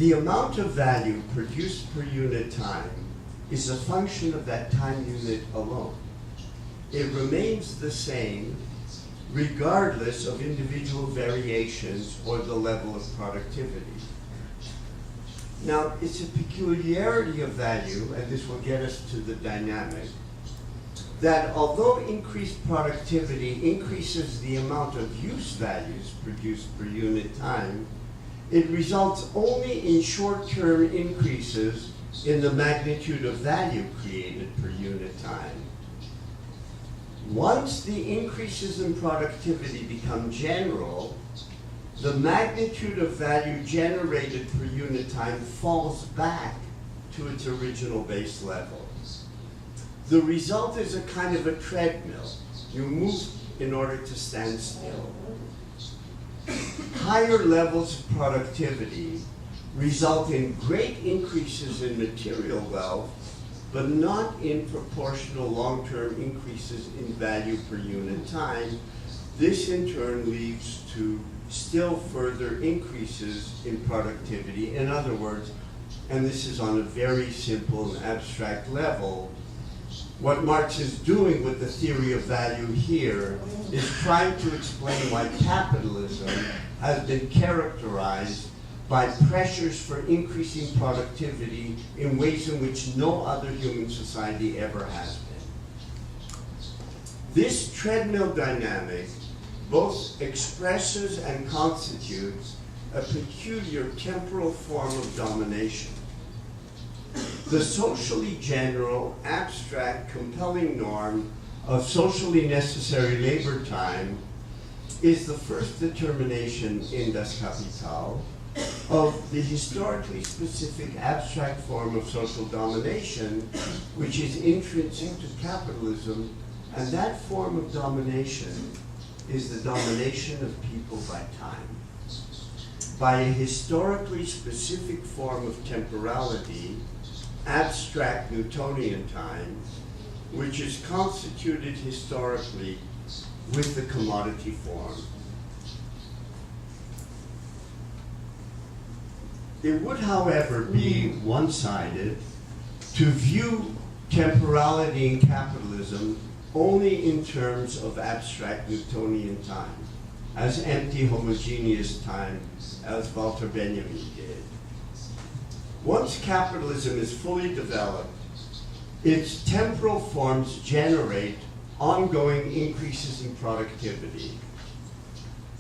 The amount of value produced per unit time is a function of that time unit alone. It remains the same regardless of individual variations or the level of productivity. Now, it's a peculiarity of value, and this will get us to the dynamic, that although increased productivity increases the amount of use values produced per unit time, it results only in short-term increases in the magnitude of value created per unit time. Once the increases in productivity become general, the magnitude of value generated per unit time falls back to its original base level. The result is a kind of a treadmill. You move in order to stand still. Higher levels of productivity result in great increases in material wealth, but not in proportional long-term increases in value per unit time. This in turn leads to still further increases in productivity. In other words, and this is on a very simple and abstract level, what Marx is doing with the theory of value here is trying to explain why capitalism has been characterized by pressures for increasing productivity in ways in which no other human society ever has been. This treadmill dynamic both expresses and constitutes a peculiar temporal form of domination. The socially general, abstract, compelling norm of socially necessary labor time is the first determination in Das Kapital of the historically specific abstract form of social domination, which is intrinsic to capitalism, and that form of domination is the domination of people by time. By a historically specific form of temporality, abstract Newtonian time, which is constituted historically with the commodity form. It would, however, be one-sided to view temporality in capitalism only in terms of abstract Newtonian time, as empty homogeneous time, as Walter Benjamin did. Once capitalism is fully developed, its temporal forms generate ongoing increases in productivity.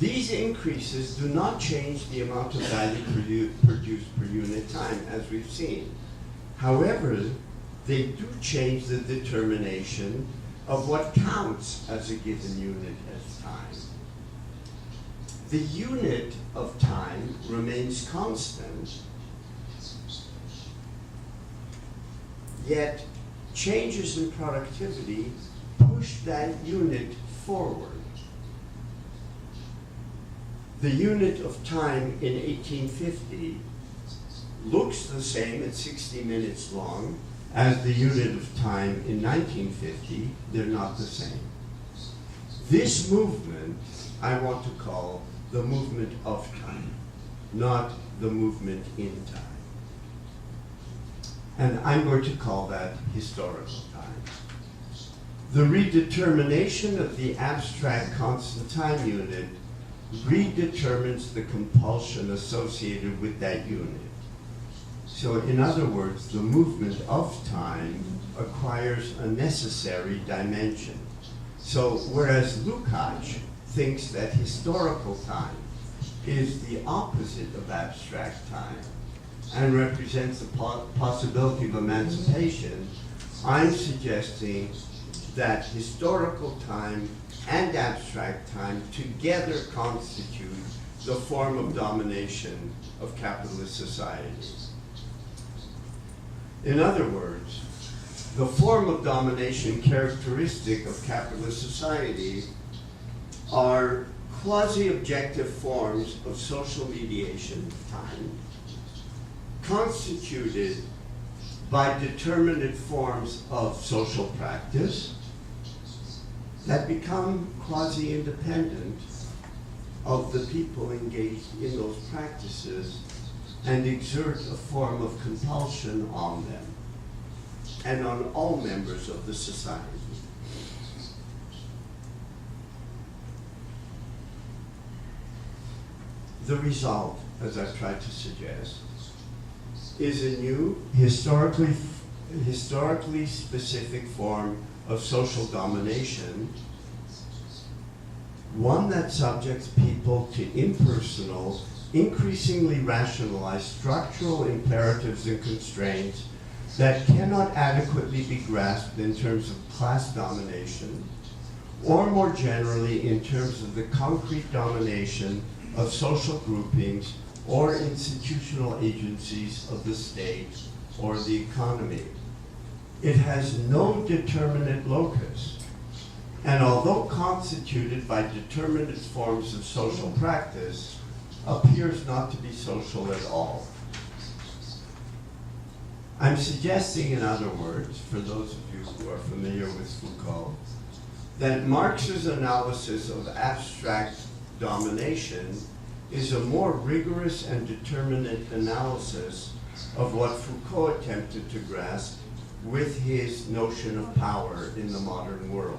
These increases do not change the amount of value produced per unit time, as we've seen. However, they do change the determination of what counts as a given unit as time. The unit of time remains constant, yet changes in productivity push that unit forward. The unit of time in 1850 looks the same at 60 minutes long as the unit of time in 1950. They're not the same. This movement I want to call the movement of time, not the movement in time. And I'm going to call that historical time. The redetermination of the abstract constant time unit redetermines the compulsion associated with that unit. So in other words, the movement of time acquires a necessary dimension. So whereas Lukács thinks that historical time is the opposite of abstract time and represents the possibility of emancipation, I'm suggesting that historical time and abstract time together constitute the form of domination of capitalist societies. In other words, the form of domination characteristic of capitalist society are quasi-objective forms of social mediation of time, constituted by determinate forms of social practice that become quasi-independent of the people engaged in those practices and exert a form of compulsion on them and on all members of the society. The result, as I've tried to suggest, is a new, historically specific form of social domination, one that subjects people to impersonal, increasingly rationalized structural imperatives and constraints that cannot adequately be grasped in terms of class domination, or more generally in terms of the concrete domination of social groupings or institutional agencies of the state or the economy. It has no determinate locus, and although constituted by determinate forms of social practice, appears not to be social at all. I'm suggesting, in other words, for those of you who are familiar with Foucault, that Marx's analysis of abstract domination is a more rigorous and determinate analysis of what Foucault attempted to grasp with his notion of power in the modern world.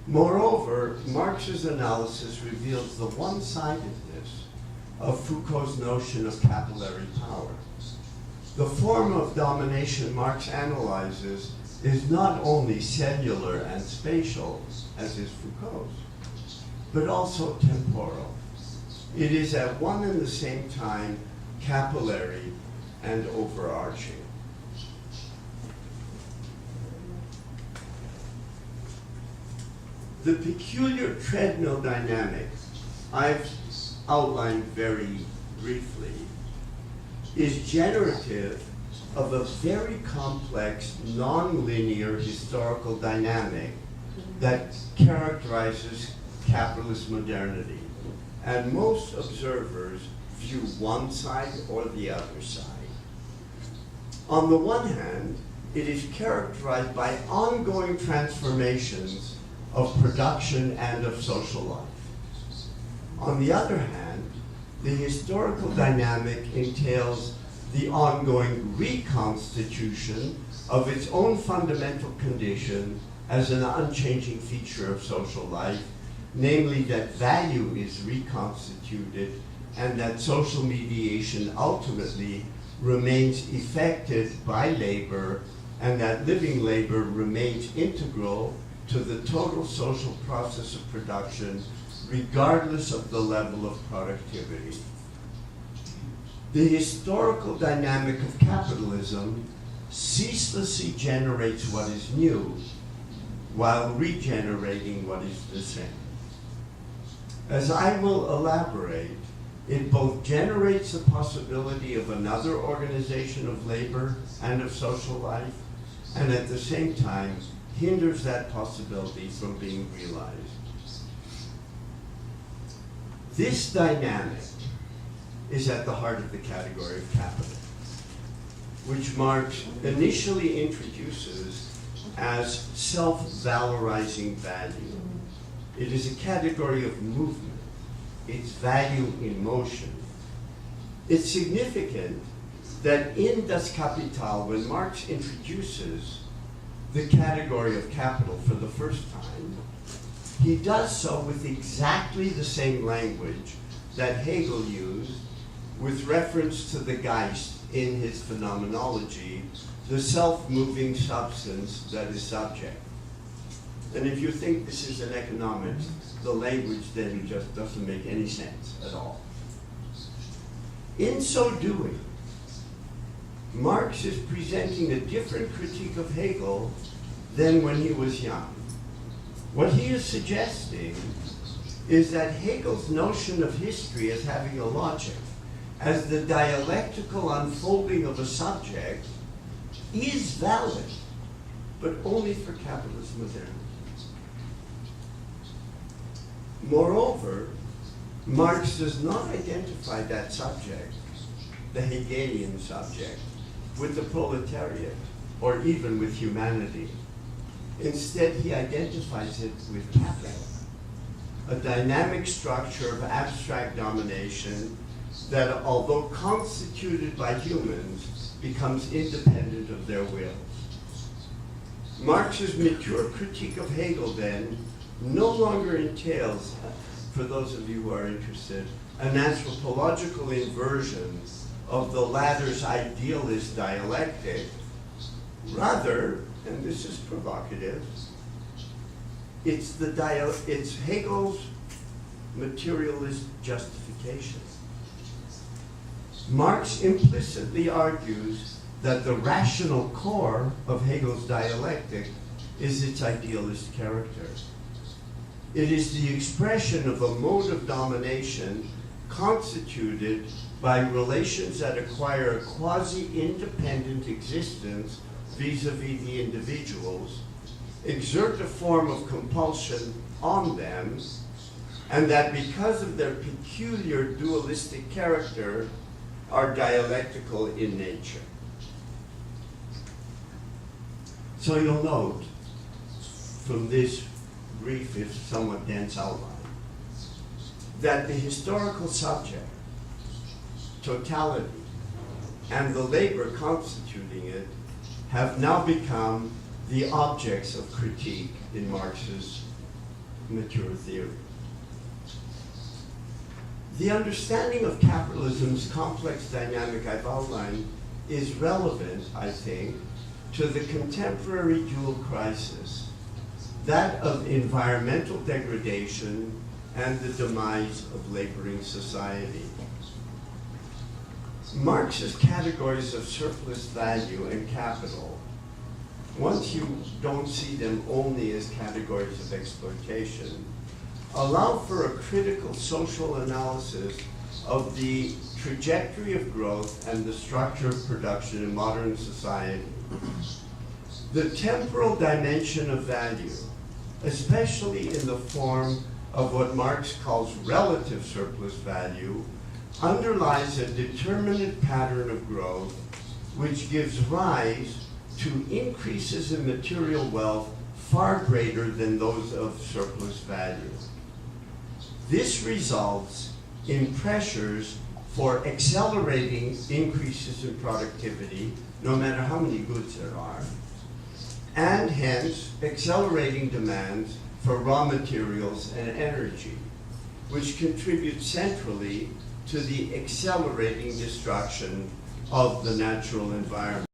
Moreover, Marx's analysis reveals the one-sidedness of Foucault's notion of capillary power. The form of domination Marx analyzes is not only cellular and spatial, as is Foucault's, but also temporal. It is at one and the same time capillary and overarching. The peculiar treadmill dynamic I've outlined very briefly is generative of a very complex, non-linear historical dynamic that characterizes capitalist modernity. And most observers view one side or the other side. On the one hand, it is characterized by ongoing transformations of production and of social life. On the other hand, the historical dynamic entails the ongoing reconstitution of its own fundamental condition as an unchanging feature of social life, namely that value is reconstituted and that social mediation ultimately remains effected by labor, and that living labor remains integral to the total social process of production, regardless of the level of productivity. The historical dynamic of capitalism ceaselessly generates what is new, while regenerating what is the same. As I will elaborate, it both generates the possibility of another organization of labor and of social life, and at the same time hinders that possibility from being realized. This dynamic is at the heart of the category of capital, which Marx initially introduces as self-valorizing value. It is a category of movement, its value in motion. It's significant that in Das Kapital, when Marx introduces the category of capital for the first time, he does so with exactly the same language that Hegel used with reference to the Geist in his phenomenology, the self-moving substance that is subject. And if you think this is an economics, the language then just doesn't make any sense at all. In so doing, Marx is presenting a different critique of Hegel than when he was young. What he is suggesting is that Hegel's notion of history as having a logic, as the dialectical unfolding of a subject, is valid, but only for capitalist modernity. Moreover, Marx does not identify that subject, the Hegelian subject, with the proletariat or even with humanity. Instead, he identifies it with capital, a dynamic structure of abstract domination that, although constituted by humans, becomes independent of their wills. Marx's mature critique of Hegel, then, no longer entails, for those of you who are interested, an anthropological inversion of the latter's idealist dialectic. Rather, and this is provocative, it's Hegel's materialist justification. Marx implicitly argues that the rational core of Hegel's dialectic is its idealist character. It is the expression of a mode of domination constituted by relations that acquire a quasi-independent existence vis-a-vis the individuals, exert a form of compulsion on them, and that because of their peculiar dualistic character, are dialectical in nature. So you'll note from this brief, if somewhat dense outline, that the historical subject, totality, and the labor constituting it have now become the objects of critique in Marx's mature theory. The understanding of capitalism's complex dynamic I've outlined is relevant, I think, to the contemporary dual crisis, that of environmental degradation and the demise of laboring society. Marx's categories of surplus value and capital, once you don't see them only as categories of exploitation, allow for a critical social analysis of the trajectory of growth and the structure of production in modern society. The temporal dimension of value, especially in the form of what Marx calls relative surplus value, underlies a determinate pattern of growth which gives rise to increases in material wealth far greater than those of surplus value. This results in pressures for accelerating increases in productivity, no matter how many goods there are, and hence accelerating demands for raw materials and energy, which contribute centrally to the accelerating destruction of the natural environment.